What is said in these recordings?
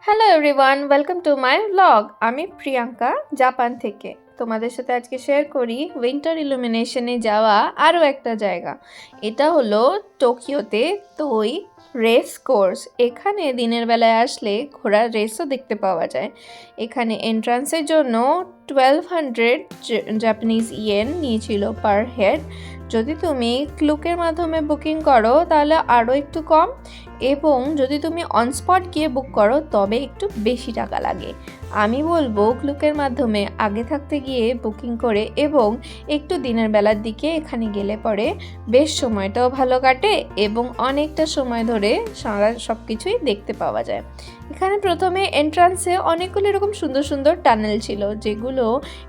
Hello everyone, welcome to my blog. আমি Priyanka, Japan থেকে তোমাদের সাথে আজকে শেয়ার করি উইন্টার ইলুমিনেশনে যাওয়া আরও একটা জায়গা। এটা হলো টোকিওতে তোই রেস কোর্স। এখানে দিনের বেলায় আসলে ঘোড়ার রেসও দেখতে পাওয়া যায়। এখানে এন্ট্রান্সের জন্য 1200 জাপানিজ ইয়েন নিয়েছিল পার হেড। যদি তুমি ক্লুকের মাধ্যমে বুকিং করো তাহলে আরও একটু কম, এবং যদি তুমি অনস্পট গিয়ে বুক করো তবে একটু বেশি টাকা লাগে। আমি বলবো ক্লুকের মাধ্যমে আগে থাকতে গিয়ে বুকিং করে এবং একটু দিনের বেলার দিকে এখানে গেলে পরে বেশ সময়টাও ভালো কাটে এবং অনেকটা সময় ধরে সারা সব কিছুই দেখতে পাওয়া যায়। এখানে প্রথমে এন্ট্রান্সে অনেকগুলো এরকম সুন্দর সুন্দর টানেল ছিল, যেগুলো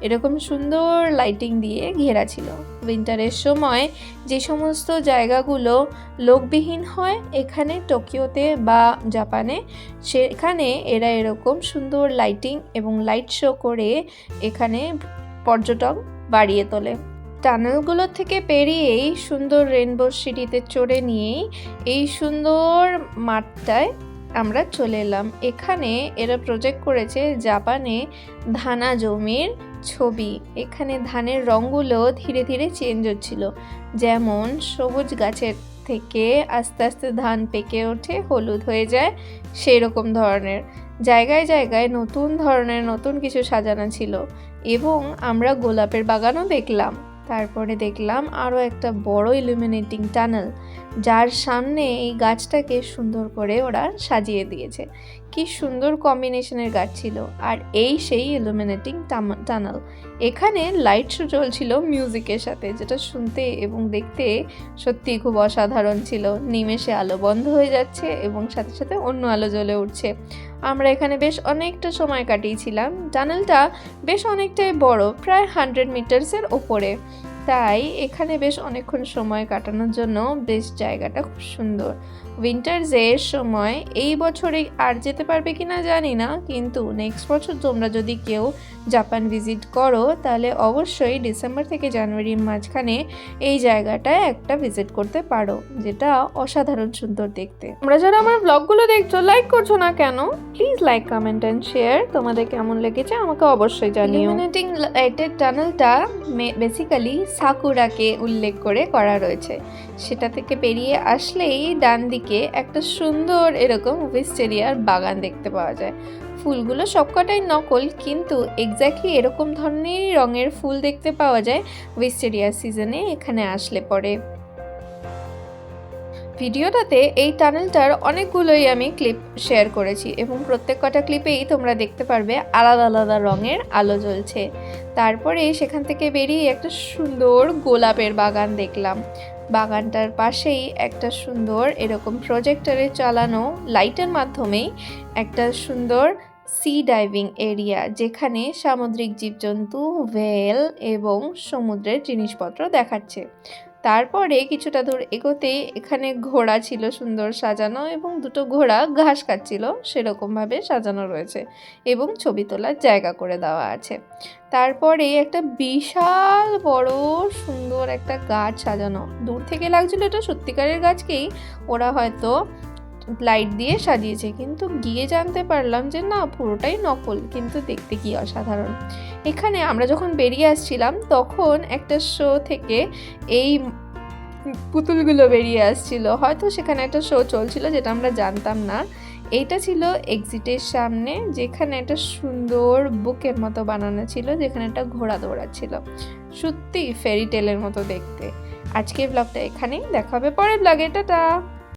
এরকম সুন্দর লাইটিং দিয়ে ঘেরা ছিল। উইন্টারের সময় যে সমস্ত জায়গাগুলো লোকবিহীন হয় এখানে টোকিওতে বা জাপানে, সেখানে এরা এরকম সুন্দর লাইটিং এবং লাইট শো করে এখানে পর্যটক বাড়িয়ে তোলে। টানেলগুলোর থেকে পেরিয়েই সুন্দর রেনবো সিটিতে চড়ে নিয়েই এই সুন্দর মাঠটায় আমরা চলে এলাম। এখানে এরা প্রজেক্ট করেছে জাপানে ধানা জমির ছবি। এখানে ধানের রঙগুলো ধীরে ধীরে চেঞ্জ হচ্ছিল, যেমন সবুজ গাছের থেকে আস্তে আস্তে ধান পেকে ওঠে, হলুদ হয়ে যায়, সেই রকম ধরনের। জায়গায় জায়গায় নতুন ধরনের নতুন কিছু সাজানো ছিল এবং আমরা গোলাপের বাগানও দেখলাম। তারপরে দেখলাম আরও একটা বড় ইলুমিনেটিং টানেল, যার সামনে এই গাছটাকে সুন্দর করে ওরা সাজিয়ে দিয়েছে। কি সুন্দর কম্বিনেশনের গাছ ছিল। আর এই সেই ইলুমিনেটিং টানেল। এখানে লাইট শো চলছিল মিউজিকের সাথে, যেটা শুনতে এবং দেখতে সত্যি খুব অসাধারণ ছিল। নিমেষে আলো বন্ধ হয়ে যাচ্ছে এবং সাথে সাথে অন্য আলো জ্বলে উঠছে। আমরা এখানে বেশ অনেকটা সময় কাটিয়েছিলাম। টানেলটা বেশ অনেকটাই বড়, প্রায় 100 মিটার্সের ওপরে, তাই এখানে বেশ অনেকক্ষণ সময় কাটানোর জন্য বেশ জায়গাটা খুব সুন্দর। উইন্টার্সের সময় এই বছরে আর যেতে পারবে কিনা জানি না, কিন্তু নেক্সট বছর তোমরা যদি কেউ জাপান ভিজিট করো তাহলে অবশ্যই ডিসেম্বর থেকে জানুয়ারির মাঝখানে এই জায়গাটায় একটা ভিজিট করতে পারো, যেটা অসাধারণ সুন্দর দেখতে। তোমরা যারা আমার ব্লগগুলো দেখছো লাইক করছো না কেন? Please like, comment and share. তোমাদের কেমন লেগেছে আমাকে অবশ্যই জানিও। ইলুমিনেটিং লাইটের টানেলটা বেসিক্যালি সাকুরাকে উল্লেখ করে করা রয়েছে। সেটা থেকে পেরিয়ে আসলেই ডান দিকে একটা সুন্দর এরকম উইস্টেরিয়ার বাগান দেখতে পাওয়া যায়। ফুলগুলো সবকটাই নকল, কিন্তু এক্স্যাক্টলি এরকম ধরনেরই রঙের ফুল দেখতে পাওয়া যায় উইস্টেরিয়ার সিজনে এখানে আসলে পরে। ভিডিওটাতে এই টানেলটার অনেকগুলোই আমি ক্লিপ শেয়ার করেছি এবং প্রত্যেক কটা ক্লিপেই তোমরা দেখতে পারবে আলাদা আলাদা রঙের আলো জ্বলছে। তারপরে সেখান থেকে বেরিয়ে একটা সুন্দর গোলাপের বাগান দেখলাম। বাগানটার পাশেই একটা সুন্দর এরকম প্রজেক্টরে চালানো লাইটের মাধ্যমেই একটা সুন্দর সি ডাইভিং এরিয়া, যেখানে সামুদ্রিক জীবজন্তু, ভেল এবং সমুদ্রের জিনিসপত্র দেখাচ্ছে। তারপরে কিছুটা দূর এগোতেই এখানে ঘোড়া ছিল সুন্দর সাজানো, এবং দুটো ঘোড়া ঘাস খাচ্ছিল, সেরকমভাবে সাজানো রয়েছে এবং ছবি তোলার জায়গা করে দেওয়া আছে। তারপরে একটা বিশাল বড় সুন্দর একটা গাছ সাজানো, দূর থেকে লাগছিল এটা সত্যিকারের গাছকেই ওরা হয়তো লাইট দিয়ে সাজিয়েছে, কিন্তু গিয়ে জানতে পারলাম যে না, পুরোটাই নকল, কিন্তু দেখতে কি অসাধারণ। এখানে আমরা যখন বেরিয়ে আসছিলাম তখন একটা শো থেকে এই পুতুলগুলো বেরিয়ে আসছিল, হয়তো সেখানে একটা শো চলছিল যেটা আমরা জানতাম না। এইটা ছিল এক্সিটের সামনে, যেখানে একটা সুন্দর বুকের মতো বানানো ছিল, যেখানে একটা ঘোড়া দৌড়াচ্ছিল। সত্যি ফেরি টেলের মতো দেখতে। আজকের ব্লগটা এখানেই, দেখা হবে পরের ব্লগে। টাটা।